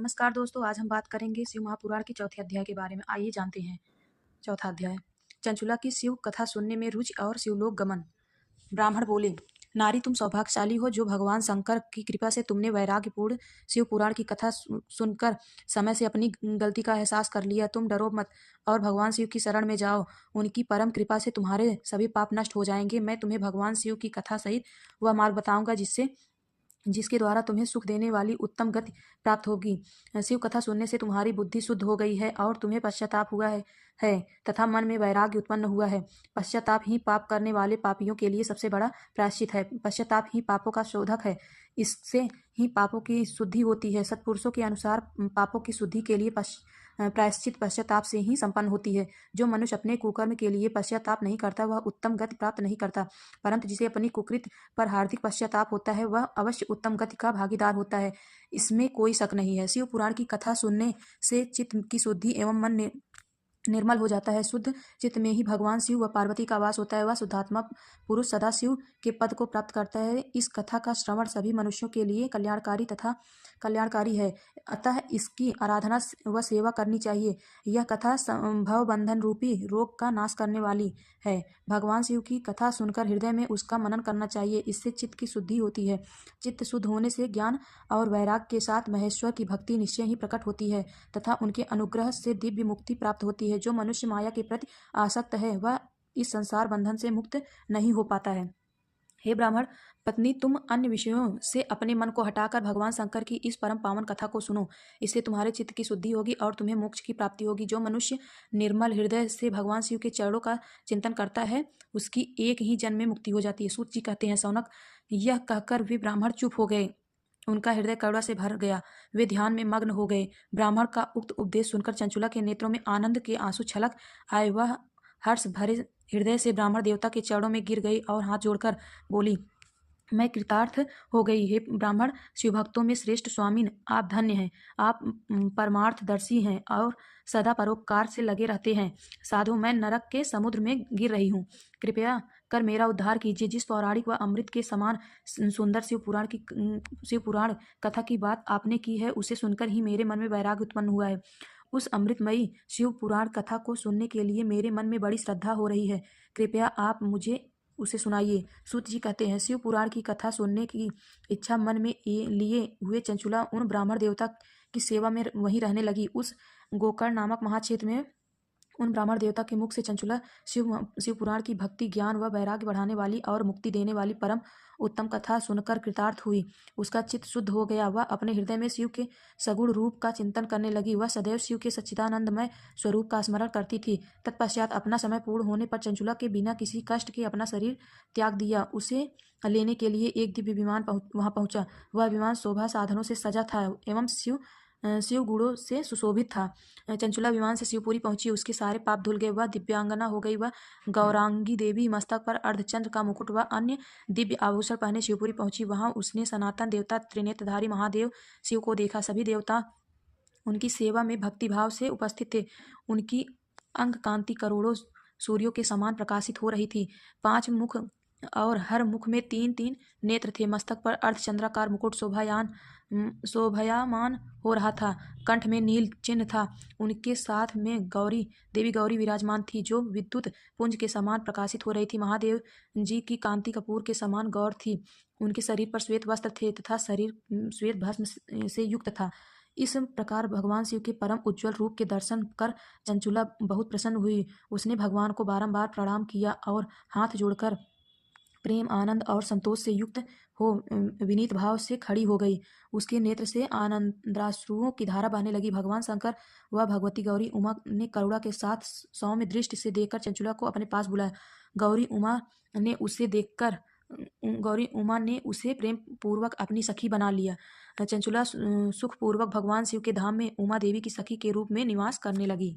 नमस्कार दोस्तों, आज हम बात करेंगे शिव महापुराण के चौथे अध्याय के बारे में। आइए जानते हैं। चौथा अध्याय। चंचुला की शिव कथा सुनने में रुचि और शिवलोक गमन। ब्राह्मण बोले, नारी तुम सौभाग्यशाली हो जो भगवान शंकर की कृपा से तुमने वैराग्यपूर्ण शिव पुराण की कथा सुनकर समय से अपनी गलती का एहसास कर लिया। तुम डरो मत और भगवान शिव की शरण में जाओ। उनकी परम कृपा से तुम्हारे सभी पाप नष्ट हो जाएंगे। मैं तुम्हें भगवान शिव की कथा सहित वह मार्ग बताऊंगा जिसके द्वारा तुम्हें सुख देने वाली उत्तम गति प्राप्त होगी। शिव कथा सुनने से तुम्हारी बुद्धि शुद्ध हो गई है और तुम्हें पश्चाताप हुआ है तथा मन में वैराग्य उत्पन्न हुआ है। पश्चाताप ही पाप करने वाले पापियों के लिए सबसे बड़ा प्रायश्चित है। पश्चाताप ही पापों का शोधक है। इससे ही पापों की शुद्धि होती है। सत्पुरुषों के अनुसार पापों की शुद्धि के लिए प्रायश्चित पश्चाताप से ही संपन्न होती है। जो मनुष्य अपने कुकर्म के लिए पश्चाताप नहीं करता वह उत्तम गति प्राप्त नहीं करता, परंतु जिसे अपनी कुकृत पर हार्दिक पश्चाताप होता है वह अवश्य उत्तम गति का भागीदार होता है। इसमें कोई शक नहीं है। शिव पुराण की कथा सुनने से चित्त की शुद्धि एवं मन निर्मल हो जाता है। शुद्ध चित्त में ही भगवान शिव व पार्वती का वास होता है। वह शुद्धात्मा पुरुष सदा शिव के पद को प्राप्त करता है। इस कथा का श्रवण सभी मनुष्यों के लिए कल्याणकारी है, अतः इसकी आराधना व सेवा करनी चाहिए। यह कथा भव बंधन रूपी रोग का नाश करने वाली है। भगवान शिव की कथा सुनकर हृदय में उसका मनन करना चाहिए। इससे चित्त की शुद्धि होती है। चित्त शुद्ध होने से ज्ञान और वैराग्य के साथ महेश्वर की भक्ति निश्चय ही प्रकट होती है तथा उनके अनुग्रह से दिव्य मुक्ति प्राप्त होती है। जो मनुष्य माया के प्रति आसक्त है वह इस संसार बंधन से मुक्त नहीं हो पाता है। हे ब्राह्मण पत्नी, तुम अन्य विषयों से अपने मन को हटाकर भगवान शंकर की इस परम पावन कथा को सुनो। इससे तुम्हारे चित्त की शुद्धि होगी और तुम्हें मोक्ष की प्राप्ति होगी। जो मनुष्य निर्मल हृदय से भगवान शिव के चरणों का चिंतन करता है उसकी एक ही जन्म में मुक्ति हो जाती है। सूत जी कहते हैं, सौनक यह कहकर वे ब्राह्मण चुप हो गए। उनका हृदय करुणा से भर गया। वे ध्यान में मग्न हो गए। ब्राह्मण का उक्त उपदेश सुनकर चंचुला के नेत्रों में आनंद के आंसू छलक आए। वह हर्ष भरे हृदय से ब्राह्मण देवता के चरणों में गिर गई और हाथ जोड़कर बोली, मैं कृतार्थ हो गई। हे ब्राह्मण, शिवभक्तों में श्रेष्ठ स्वामीन, आप धन्य हैं। आप परमार्थदर्शी हैं और सदा परोपकार से लगे रहते हैं। साधु, मैं नरक के समुद्र में गिर रही हूँ। कृपया कर मेरा उद्धार कीजिए। जिस पौराणिक व अमृत के समान सुंदर शिव पुराण कथा की बात आपने की है उसे सुनकर ही मेरे मन में वैराग्य उत्पन्न हुआ है। उस अमृतमयी शिव पुराण कथा को सुनने के लिए मेरे मन में बड़ी श्रद्धा हो रही है। कृपया आप मुझे उसे सुनाइए। सूत जी कहते हैं, शिव पुराण की कथा सुनने की इच्छा मन में लिए हुए चंचुला उन ब्राह्मण देवता की सेवा में वहीं रहने लगी। उस गोकर्ण नामक महाक्षेत्र में उन ब्राह्मण देवता के मुख से चंचुला शिव पुराण की भक्ति, ज्ञान व वैराग्य बढ़ाने वाली और मुक्ति देने वाली परम उत्तम कथा सुनकर कृतार्थ हुई। उसका चित्त शुद्ध हो गया। वह अपने हृदय में शिव के सगुण रूप का चिंतन करने लगी। वह सदैव शिव के सच्चिदानंदमय स्वरूप का स्मरण करती थी। तत्पश्चात अपना समय पूर्ण होने पर चंचुला के बिना किसी कष्ट के अपना शरीर त्याग दिया। उसे लेने के लिए एक दिव्य विमान वहां पहुंचा। वह विमान शोभा साधनों से सजा था एवं शिव गुणों से सुशोभित था। चंचुला विमान से शिवपुरी पहुंची। उसके सारे पाप धुल गए। वह दिव्यांगना हो गई। वह गौरांगी देवी मस्तक पर अर्धचंद्र का मुकुट व अन्य दिव्य आभूषण पहने शिवपुरी पहुंची। वहां उसने सनातन देवता त्रिनेत्रधारी महादेव शिव को देखा। सभी देवता उनकी सेवा में भक्तिभाव से उपस्थित थे। उनकी अंग कांति करोड़ों सूर्यों के समान प्रकाशित हो रही थी। 5 मुख और हर मुख में 3-3 नेत्र थे। मस्तक पर अर्धचंद्राकार मुकुट शोभायमान हो रहा था। कंठ में नील चिन्ह था। उनके साथ में देवी गौरी विराजमान थी जो विद्युत पुंज के समान प्रकाशित हो रही थी। महादेव जी की कांति कपूर के समान गौर थी। उनके शरीर पर श्वेत वस्त्र थे तथा शरीर श्वेत भस्म से युक्त था। इस प्रकार भगवान शिव के परम उज्ज्वल रूप के दर्शन कर चंचुला बहुत प्रसन्न हुई। उसने भगवान को बारंबार प्रणाम किया और हाथ जोड़कर प्रेम, आनंद और संतोष से युक्त हो विनीत भाव से खड़ी हो गई। उसके नेत्र से आनंदाश्रुओं की धारा बहने लगी। भगवान शंकर व भगवती गौरी उमा ने करुणा के साथ सौम्य दृष्टि से देखकर चंचुला को अपने पास बुलाया। गौरी उमा ने उसे प्रेम पूर्वक अपनी सखी बना लिया। चंचुला सुखपूर्वक भगवान शिव के धाम में उमा देवी की सखी के रूप में निवास करने लगी।